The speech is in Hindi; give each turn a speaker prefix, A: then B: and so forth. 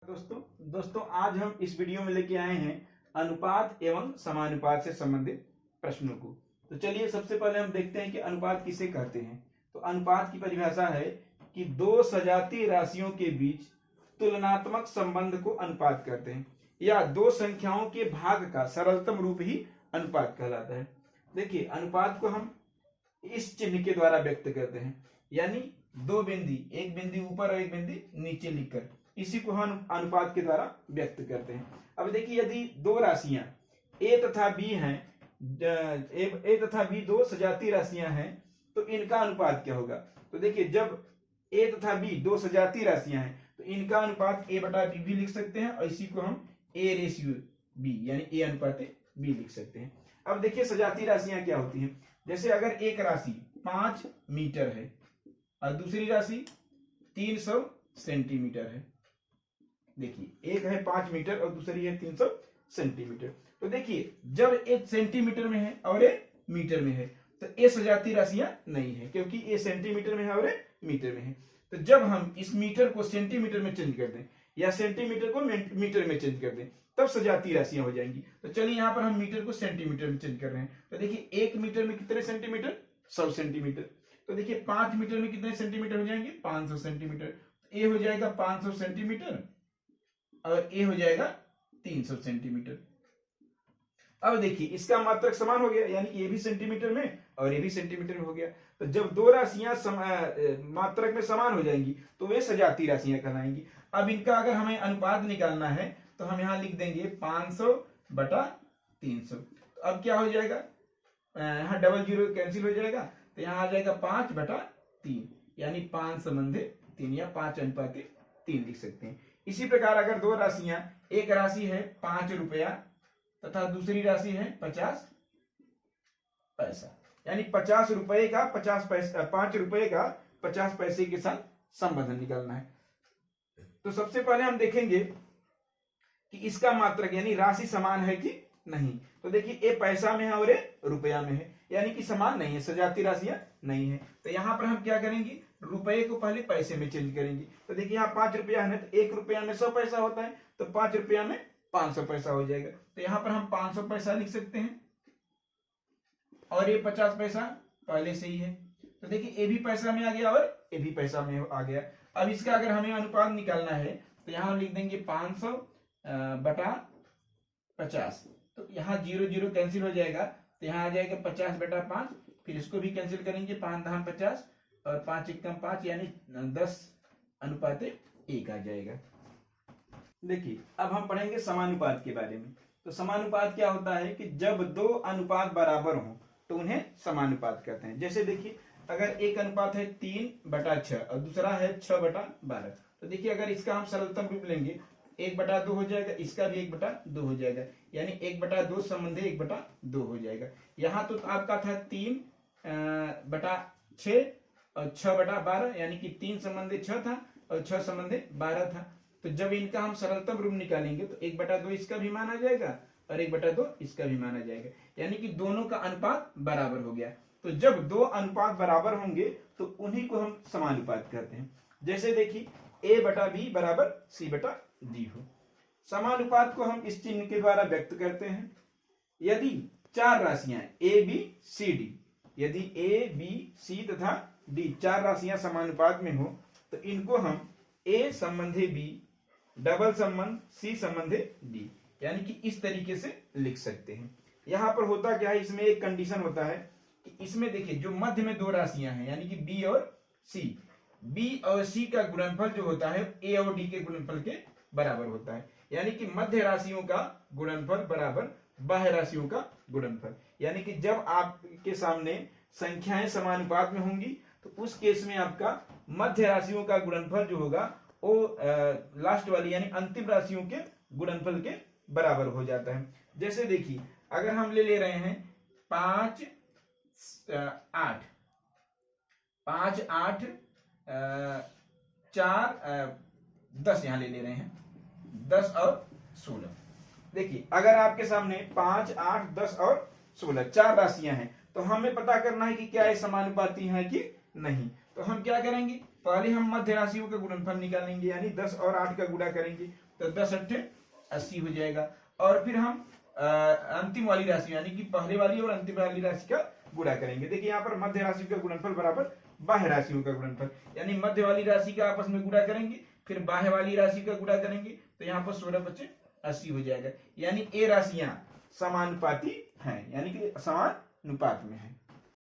A: दोस्तों आज हम इस वीडियो में लेके आए हैं अनुपात एवं समानुपात से संबंधित प्रश्नों को। तो चलिए सबसे पहले हम देखते हैं कि अनुपात किसे कहते हैं। तो अनुपात की परिभाषा है कि दो सजातीय राशियों के बीच तुलनात्मक संबंध को अनुपात कहते हैं, या दो संख्याओं के भाग का सरलतम रूप ही अनुपात कहलाता है। देखिए अनुपात को हम इस चिन्ह के द्वारा व्यक्त करते हैं, यानी दो बिंदी, एक बिंदी ऊपर और एक बिंदी नीचे लिखकर, इसी को हम अनुपात के द्वारा व्यक्त करते हैं। अब देखिए यदि दो राशियां a तथा b हैं, a तथा b दो सजातीय राशियां हैं, तो इनका अनुपात क्या होगा। तो देखिए जब a तथा b दो सजातीय राशियां हैं तो इनका अनुपात a बटा b भी लिख सकते हैं, और इसी को हम a रेशियो b यानी a अनुपात b लिख सकते हैं। अब देखिए सजातीय राशियां क्या होती हैं। जैसे अगर एक राशि 5 मीटर है और दूसरी राशि 300 सेंटीमीटर है। देखिए एक है 5 मीटर और दूसरी है 300 सेंटीमीटर। तो देखिए जब एक सेंटीमीटर में है और एक मीटर में है तो ये सजातीय राशियां नहीं है, क्योंकि ये सेंटीमीटर में है और मीटर में है। तो जब हम इस मीटर को सेंटीमीटर में चेंज कर दें या सेंटीमीटर को मीटर में चेंज कर दें तब सजातीय राशियां हो जाएंगी। तो चलिए यहाँ पर हम मीटर को सेंटीमीटर में चेंज कर रहे हैं। तो देखिए 1 मीटर में कितने सेंटीमीटर, 100 सेंटीमीटर। तो देखिए 5 मीटर में कितने सेंटीमीटर हो जाएंगे, 500 सेंटीमीटर। ये हो जाएगा 500 सेंटीमीटर और ये हो जाएगा 300 सेंटीमीटर। अब देखिए इसका मात्रक समान हो गया, यानी ये भी सेंटीमीटर में और ये भी सेंटीमीटर में हो गया। तो जब दो राशियां मात्रक में समान हो जाएंगी तो वे सजातीय राशियां कहलाएंगी। अब इनका अगर हमें अनुपात निकालना है तो हम यहाँ लिख देंगे 500 बटा 300। तो अब क्या हो जाएगा, यहाँ डबल जीरो कैंसिल हो जाएगा, तो यहाँ आ जाएगा 5 बटा 3, यानी 5 संबंधे 3 या 5 अनुपात 3 लिख सकते हैं। इसी प्रकार अगर दो राशियां, एक राशि है 5 रुपया तथा दूसरी राशि है 50 पैसा, यानी 50 रुपए का 50 पैसा, 5 रुपए का 50 पैसे के साथ संबंध निकालना है। तो सबसे पहले हम देखेंगे कि इसका मात्रक यानी राशि समान है कि नहीं। तो देखिए ये पैसा में है और ये रुपया में है, यानी कि समान नहीं है, सजातीय राशियां नहीं है। तो यहाँ पर हम क्या करेंगे, रुपये को पहले पैसे में चेंज करेंगे। तो देखिए यहाँ 5 रुपया है तो 1 रुपया में 100 पैसा होता है, तो 5 रुपया में 500 पैसा हो जाएगा। तो यहाँ पर हम 500 पैसा लिख सकते हैं, और ये 50 पैसा पहले से ही है। तो देखिए ये भी पैसा में आ गया और ये भी पैसा में आ गया। अब इसका अगर हमें अनुपात निकालना है तो यहाँ लिख देंगे 500 बटा 50। तो यहाँ 0 0 कैंसिल हो जाएगा, तो यहाँ आ जाएगा 50 बटा 5। फिर इसको भी कैंसिल करेंगे, 5 धाम 50 और 5 एकम 5, यानी 10 अनुपात 1 आ जाएगा। देखिए अब हम पढ़ेंगे समानुपात के बारे में। तो समानुपात क्या होता है कि जब दो अनुपात बराबर हों तो उन्हें समानुपात कहते हैं। जैसे देखिए अगर एक अनुपात है 3 बटा 6 और दूसरा है 6 बटा 12, तो देखिए अगर इसका हम सरलतम रूप लेंगे 1 बटा 2 हो जाएगा, इसका भी 1 बटा 2 हो जाएगा, यानी 1 बटा 2 संबंधे 1 बटा 2 हो जाएगा। यहाँ तो आपका था 3 बटा 6 और 6 बटा 12, यानी कि 3 संबंधे 6 था और 6 संबंधे 12 था। तो जब इनका हम सरलतम रूप निकालेंगे तो 1 बटा 2 इसका भी मान आ जाएगा और 1 बटा 2 इसका भी मान आ जाएगा, यानी कि दोनों का अनुपात बराबर हो गया। तो जब दो अनुपात बराबर होंगे तो उन्हीं को हम समानुपात कहते हैं। जैसे देखिए a बटा b बराबर c बटा d हो। समानुपात को हम इस चिन्ह के द्वारा व्यक्त करते हैं। यदि 4 राशियां a b c d, यदि a b c तथा d 4 राशियां समानुपात में हो तो इनको हम a संबंधे b, डबल संबंध c संबंधे d, यानी कि इस तरीके से लिख सकते हैं। यहां पर होता क्या है, इसमें एक कंडीशन होता है कि इसमें देखिए जो मध्य में दो राशियां हैं यानी कि b और c, b और c का गुणनफल जो होता है a और d के गुणनफल के बराबर होता है, यानी कि मध्य राशियों का गुणनफल बराबर बाह्य राशियों का गुणनफल। यानी कि जब आपके सामने संख्याएं समानुपात में होंगी तो उस केस में आपका मध्य राशियों का गुणनफल जो होगा वो लास्ट वाली यानी अंतिम राशियों के गुणनफल के बराबर हो जाता है। जैसे देखिए अगर हम ले रहे हैं 5 8 5 8 4 10, यहाँ ले रहे हैं 10 और 16। देखिए अगर आपके सामने 5 8 10 और 16 4 राशियां हैं तो हमें पता करना है कि क्या ये समानुपाती है कि नहीं। तो हम क्या करेंगे, पहले हम मध्य राशियों का गुणनफल निकालेंगे, यानी 10 और 8 का गुणा करेंगे। तो 10 अट्ठे 80 हो जाएगा। और फिर हम अंतिम वाली राशि यानी कि पहले वाली और अंतिम वाली राशि का गुणा करेंगे। देखिए यहाँ पर मध्य राशि का गुणनफल बराबर बाह्य राशियों का गुणनफल, यानी मध्य वाली राशि का आपस में गुणा करेंगे, फिर बाह्य वाली राशि का गुणा करेंगे, तो यहाँ पर 16 बचे 80 हो जाएगा। यानी ये राशियां समानुपाती हैं, यानी कि समानुपात में है।